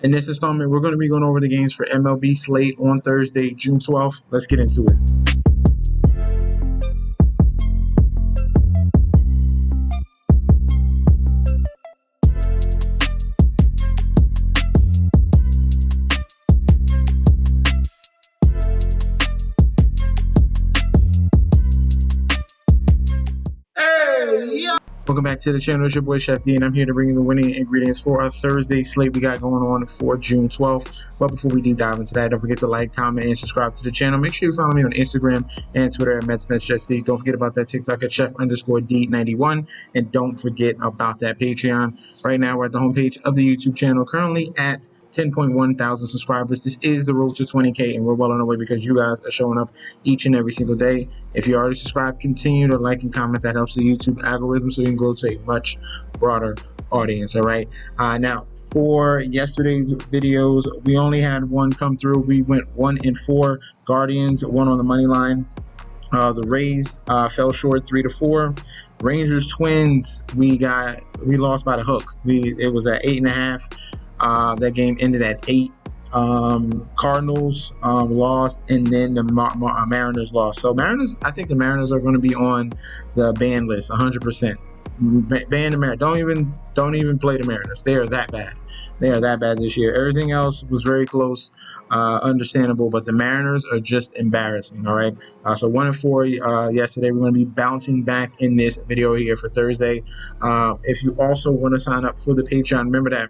In this installment, we're going to be going over the games for MLB Slate on Thursday, June 12th. Let's get into it. Welcome back to the channel. It's your boy Chef D, and I'm here to bring you the winning ingredients for our Thursday slate we got going on for June 12th. But before we deep dive into that, don't forget to like, comment, and subscribe to the channel. Make sure you follow me on Instagram and Twitter at MetsNetShefD. Don't forget about that TikTok at Chef_D91, and don't forget about that Patreon. Right now, we're at the homepage of the YouTube channel, currently at 10.1 thousand subscribers. This is the road to 20K, and we're well on our way because you guys are showing up each and every single day. If you already subscribed, continue to like and comment. That helps the YouTube algorithm so you can grow to a much broader audience. All right. Now, for yesterday's videos, we only had one come through. We went 1-4. Guardians won on the money line. The Rays fell short 3-4. Rangers Twins, we lost by the hook. It was at 8.5. That game ended at 8. Cardinals lost, and then the Mariners lost. So Mariners, I think the Mariners are going to be on the ban list 100%. Ban the Mariners. Don't even play the Mariners. They are that bad. They are that bad this year. Everything else was very close, understandable, but the Mariners are just embarrassing. All right. So 1-4 yesterday. We're going to be bouncing back in this video here for Thursday. If you also want to sign up for the Patreon, remember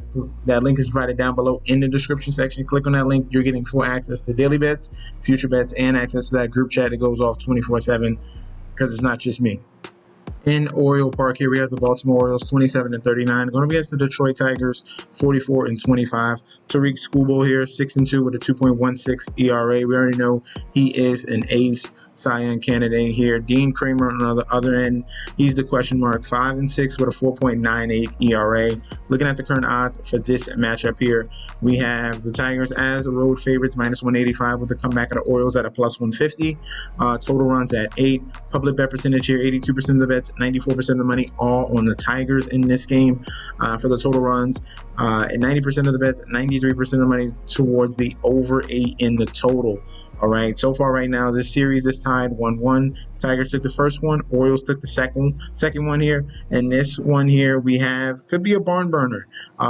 that link is provided down below in the description section. Click on that link. You're getting full access to daily bets, future bets, and access to that group chat that goes off 24/7 because it's not just me. In Oriole Park here, we have the Baltimore Orioles 27-39, going up against the Detroit Tigers 44-25. Tariq Skubal here 6-2 with a 2.16 ERA. We already know he is an ace Cy Young candidate here. Dean Kramer on the other end, he's the question mark, 5-6 with a 4.98 ERA. Looking at the current odds for this matchup here, we have the Tigers as road favorites -185 with the comeback of the Orioles at a +150. Total runs at 8. Public bet percentage here, 82% of the bets, 94% of the money, all on the Tigers in this game for the total runs. And 90% of the bets, 93% of the money towards the over 8 in the total. All right. So far right now, this series is tied 1-1. Tigers took the first one. Orioles took the second one here. And this one here could be a barn burner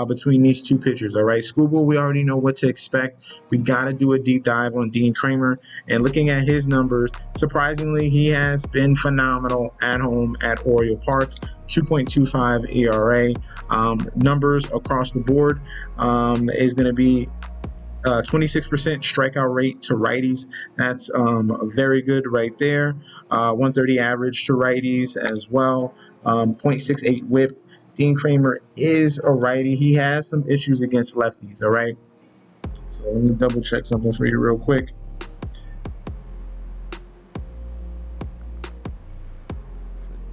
between these two pitchers. All right. Skubal, we already know what to expect. We got to do a deep dive on Dean Kramer. And looking at his numbers, surprisingly, he has been phenomenal at home at Oriole Park. 2.25 ERA. Numbers across the board is going to be 26% strikeout rate to righties. That's very good right there. 130 average to righties as well. 0.68 whip. Dean Kramer is a righty. He has some issues against lefties. All right. So let me double check something for you real quick.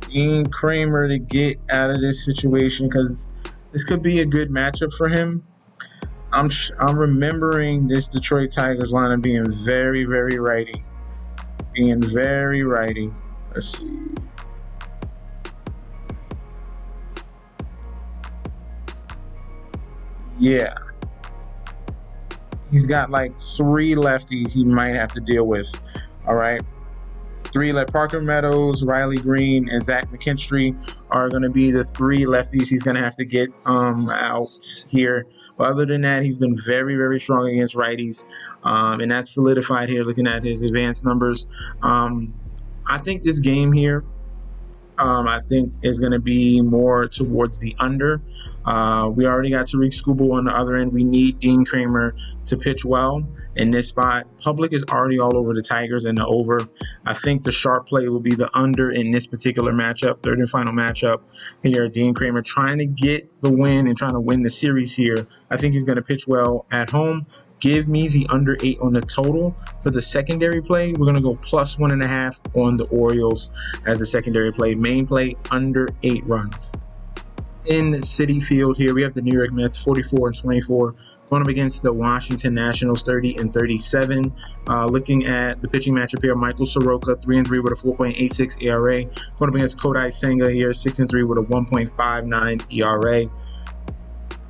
Dean Kramer to get out of this situation, because this could be a good matchup for him. I'm remembering this Detroit Tigers lineup being very, very righty. Let's see. Yeah. He's got like 3 lefties he might have to deal with. All right. 3 Parker Meadows, Riley Green, and Zach McKinstry are going to be the 3 lefties he's going to have to get out here. But other than that, he's been very, very strong against righties, and that's solidified here looking at his advanced numbers. I think this game here, I think is going to be more towards the under. We already got Tariq Skubal on the other end. We need Dean Kramer to pitch well in this spot. Public is already all over the Tigers and the over. I think the sharp play will be the under in this particular matchup, third and final matchup here. Dean Kramer trying to get the win and trying to win the series here. I think he's going to pitch well at home. Give me the under 8 on the total. For the secondary play, we're going to go +1.5 on the Orioles as the secondary play. Main play, under 8 runs. In Citi Field here, we have the New York Mets 44-24 going up against the Washington Nationals 30-37. Looking at the pitching matchup here, Michael Soroka 3-3 with a 4.86 ERA. Going up against Kodai Senga here 6-3 with a 1.59 ERA.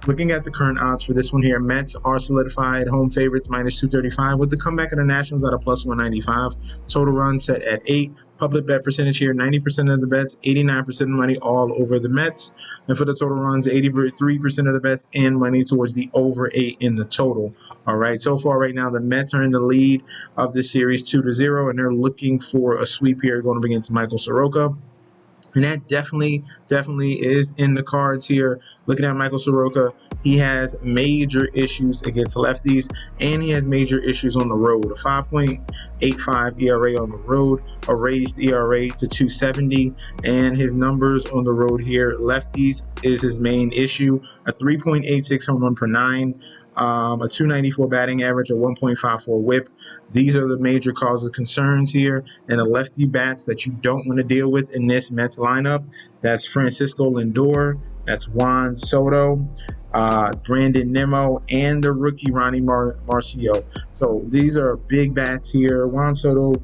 Looking at the current odds for this one here, Mets are solidified home favorites minus 235 with the comeback of the Nationals at a plus 195. Total run set at 8. Public bet percentage here, 90% of the bets, 89% of the money all over the Mets. And for the total runs, 83% of the bets and money towards the over 8 in the total. All right, so far right now, the Mets are in the lead of this series 2-0, and they're looking for a sweep here going up against Michael Soroka. And that definitely is in the cards here. Looking at Michael Soroka, he has major issues against lefties, and he has major issues on the road. A 5.85 ERA on the road, a raised ERA to 270, and his numbers on the road here, lefties is his main issue. A 3.86 home run per 9. A 294 batting average, a 1.54 whip. These are the major causes of concerns here. And the lefty bats that you don't want to deal with in this Mets lineup, that's Francisco Lindor, that's Juan Soto, Brandon Nimmo, and the rookie Ronnie Marcio. So these are big bats here. Juan Soto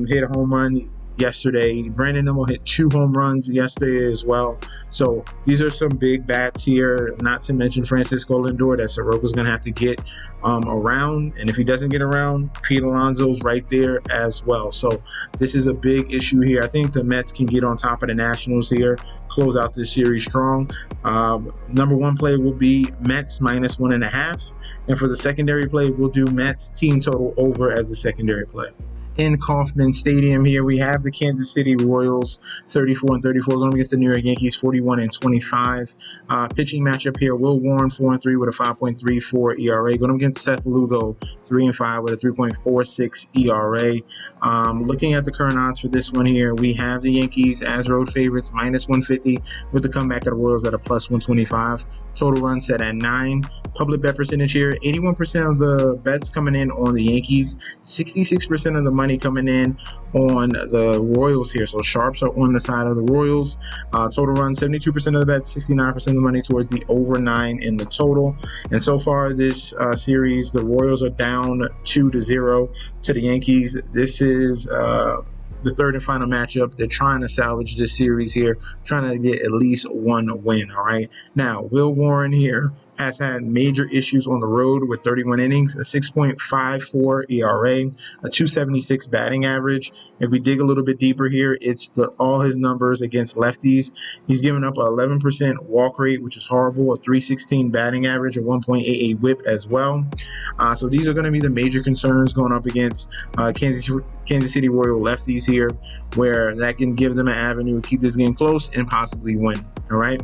hit a home run yesterday. Brandon Nimmo hit 2 home runs yesterday as well. So these are some big bats here, not to mention Francisco Lindor that Soroka's going to have to get around. And if he doesn't get around, Pete Alonso's right there as well. So this is a big issue here. I think the Mets can get on top of the Nationals here, close out this series strong. Number 1 play will be Mets minus 1.5. And for the secondary play, we'll do Mets team total over as the secondary play. In Kauffman Stadium here, we have the Kansas City Royals 34-34 going against the New York Yankees 41-25. Pitching matchup here, Will Warren 4-3 with a 5.34 ERA going against Seth Lugo 3-5 with a 3.46 ERA. Looking at the current odds for this one here, we have the Yankees as road favorites minus 150 with the comeback of the Royals at a plus 125. Total run set at 9. Public bet percentage here, 81% of the bets coming in on the Yankees, 66% of the money coming in on the Royals here. So sharps are on the side of the Royals. Total run, 72% of the bets, 69% of the money towards the over 9 in the total. And so far this series, the Royals are down 2-0 to the Yankees. This is the third and final matchup. They're trying to salvage this series here, trying to get at least 1 win, all right? Now, Will Warren here has had major issues on the road with 31 innings, a 6.54 ERA, a 276 batting average. If we dig a little bit deeper here, it's all his numbers against lefties. He's given up an 11% walk rate, which is horrible, a 316 batting average, a 1.88 whip as well. So these are going to be the major concerns going up against Kansas City Royal lefties here, where that can give them an avenue to keep this game close and possibly win, all right?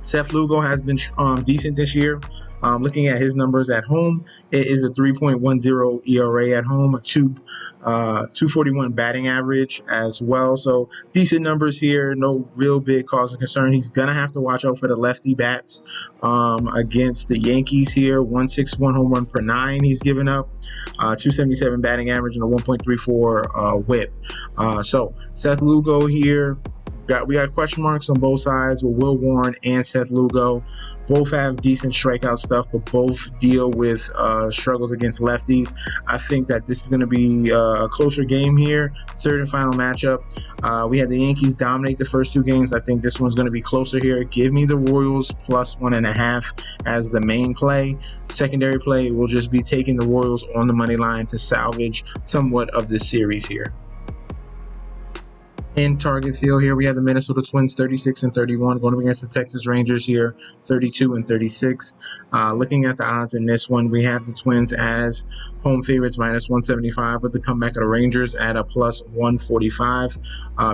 Seth Lugo has been decent this year. Looking at his numbers at home, it is a 3.10 ERA at home, a 241 batting average as well. So decent numbers here, no real big cause of concern. He's going to have to watch out for the lefty bats against the Yankees here. 161 home run per 9 he's given up, 277 batting average, and a 1.34 whip. So Seth Lugo here, we got question marks on both sides with Will Warren and Seth Lugo. Both have decent strikeout stuff, but both deal with struggles against lefties. I think that this is going to be a closer game here. Third and final matchup. We had the Yankees dominate the first 2 games. I think this one's going to be closer here. Give me the Royals plus 1.5 as the main play. Secondary play will just be taking the Royals on the money line to salvage somewhat of this series here. In Target Field here, we have the Minnesota Twins 36-31 going up against the Texas Rangers here 32-36. Looking at the odds in this one, we have the Twins as home favorites minus 175 with the comeback of the Rangers at a plus 145.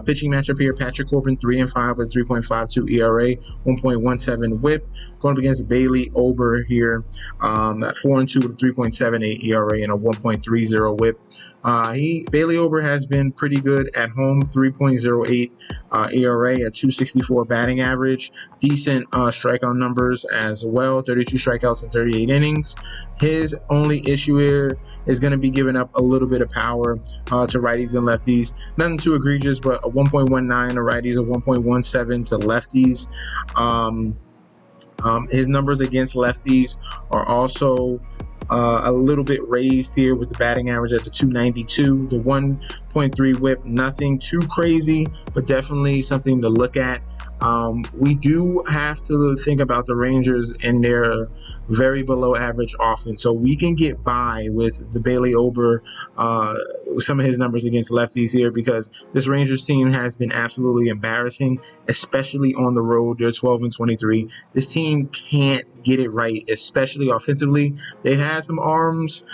Pitching matchup here, Patrick Corbin 3-5 with 3.52 ERA, 1.17 whip. Going up against Bailey Ober here at 4-2 with 3.78 ERA and a 1.30 whip. Bailey Ober has been pretty good at home, 3.08 ERA, a 264 batting average, decent strikeout numbers as well, 32 strikeouts in 38 innings. His only issue here is going to be giving up a little bit of power to righties and lefties. Nothing too egregious, but a 1.19 to righties, a 1.17 to lefties. His numbers against lefties are also a little bit raised here with the batting average at the 292, the 1.3 whip, nothing too crazy, but definitely something to look at. We do have to think about the Rangers and their very below average offense. So we can get by with the Bailey Ober, some of his numbers against lefties here, because this Rangers team has been absolutely embarrassing, especially on the road. They're 12-23. This team can't get it right, especially offensively. They've had some arms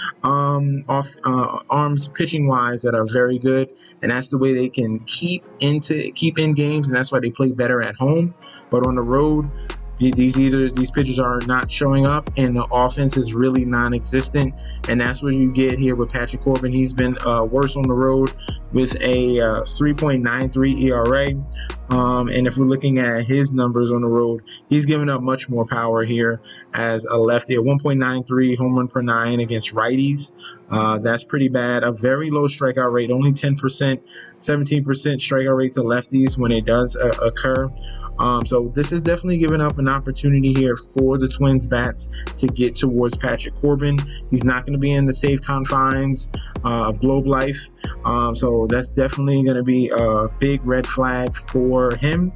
pitching wise that are very good, and that's the way they can keep in games, and that's why they play better at home. But on the road, these pitchers are not showing up, and the offense is really non-existent, and that's what you get here with Patrick Corbin. He's been worse on the road with a 3.93 ERA, and if we're looking at his numbers on the road, he's given up much more power here as a lefty. A 1.93 home run per 9 against righties. That's pretty bad. A very low strikeout rate, only 10%, 17% strikeout rate to lefties when it does occur. So this is definitely giving up an opportunity here for the Twins bats to get towards Patrick Corbin. He's not going to be in the safe confines of Globe Life. So that's definitely going to be a big red flag for him.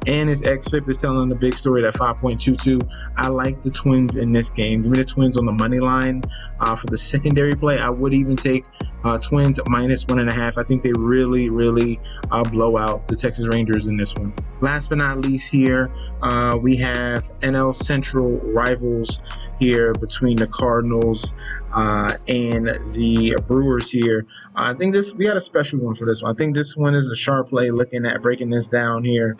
And his xFIP is telling the big story at 5.22. I like the Twins in this game. Give me the Twins on the money line. For the secondary play, I would even take Twins minus 1.5. I think they really blow out the Texas Rangers in this one. Last but not least here, we have NL Central rivals here between the Cardinals and the Brewers here. I think we got a special one for this one. I think this one is a sharp play looking at breaking this down here.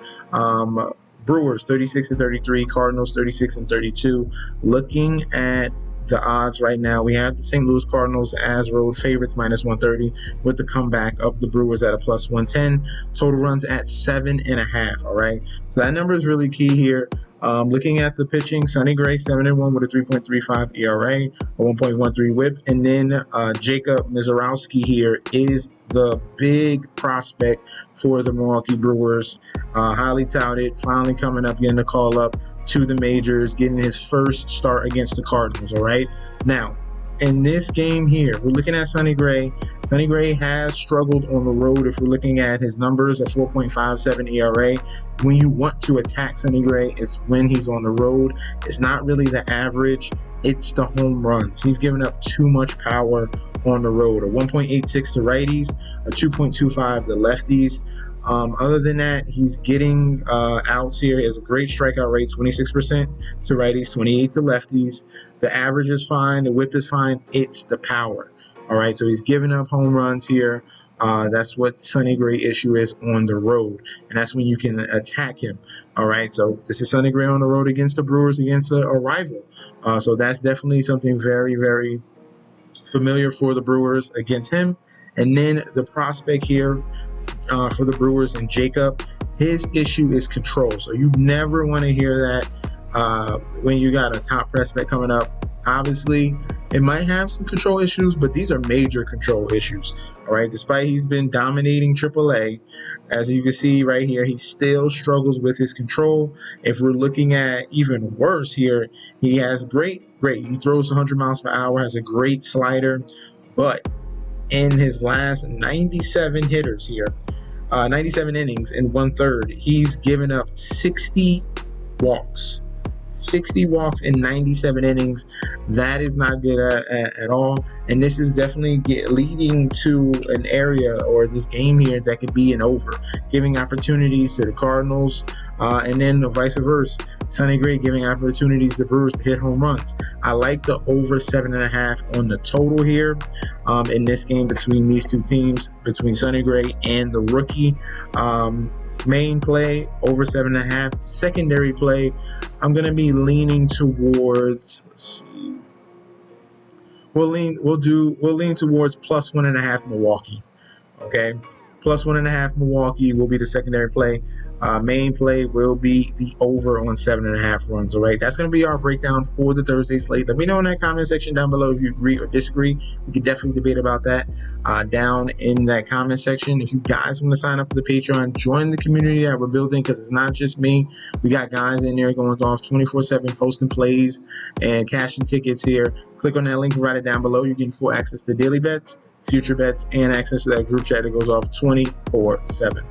Brewers 36-33, Cardinals 36-32. Looking at the odds right now, we have the St. Louis Cardinals as road favorites minus 130 with the comeback of the Brewers at a plus 110. Total runs at 7.5. All right, so that number is really key here. Looking at the pitching, Sonny Gray 7-1 with a 3.35 ERA, a 1.13 WHIP, and then Jacob Mizorowski here is the big prospect for the Milwaukee Brewers. Highly touted, finally coming up, getting a call up to the majors, getting his first start against the Cardinals. All right, now in this game here, we're looking at Sonny Gray. Sonny Gray has struggled on the road. If we're looking at his numbers, a 4.57 ERA. When you want to attack Sonny Gray, it's when he's on the road. It's not really the average. It's the home runs. He's given up too much power on the road. A 1.86 to righties, a 2.25 to lefties. Other than that, he's getting outs here. Is a great strikeout rate, 26% to righties, 28 to lefties. The average is fine. The whip is fine. It's the power. All right, so he's giving up home runs here. That's what Sonny Gray issue is on the road, and that's when you can attack him. All right, so this is Sonny Gray on the road against the Brewers, against a rival. So that's definitely something very familiar for the Brewers against him. And then the prospect here for the Brewers and Jacob, his issue is control. So you never want to hear that when you got a top prospect coming up. Obviously, it might have some control issues, but these are major control issues. All right, despite he's been dominating AAA, as you can see right here, he still struggles with his control. If we're looking at even worse here, he has great. He throws 100 miles per hour, has a great slider, but in his last 97 hitters here, 97 innings in 1/3, he's given up 60 walks. 60 walks in 97 innings. That is not good at all. And this is definitely leading to an area or this game here that could be an over, giving opportunities to the Cardinals, and then vice versa. Sonny Gray giving opportunities to Brewers to hit home runs. I like the over 7.5 on the total here in this game between these two teams, between Sonny Gray and the rookie. Main play over 7.5. Secondary play, I'm gonna be leaning towards. Let's see. We'll lean towards plus 1.5 Milwaukee. Okay, Plus 1.5 Milwaukee will be the secondary play. Main play will be the over on 7.5 runs. All right, that's going to be our breakdown for the Thursday slate. Let me know in that comment section down below if you agree or disagree. We could definitely debate about that down in that comment section. If you guys want to sign up for the Patreon, join the community that we're building, because it's not just me. We got guys in there going off 24/7, posting plays and cashing tickets here. Click on that link and write it down below. You're getting full access to daily bets, future bets, and access to that group chat that goes off 24/7.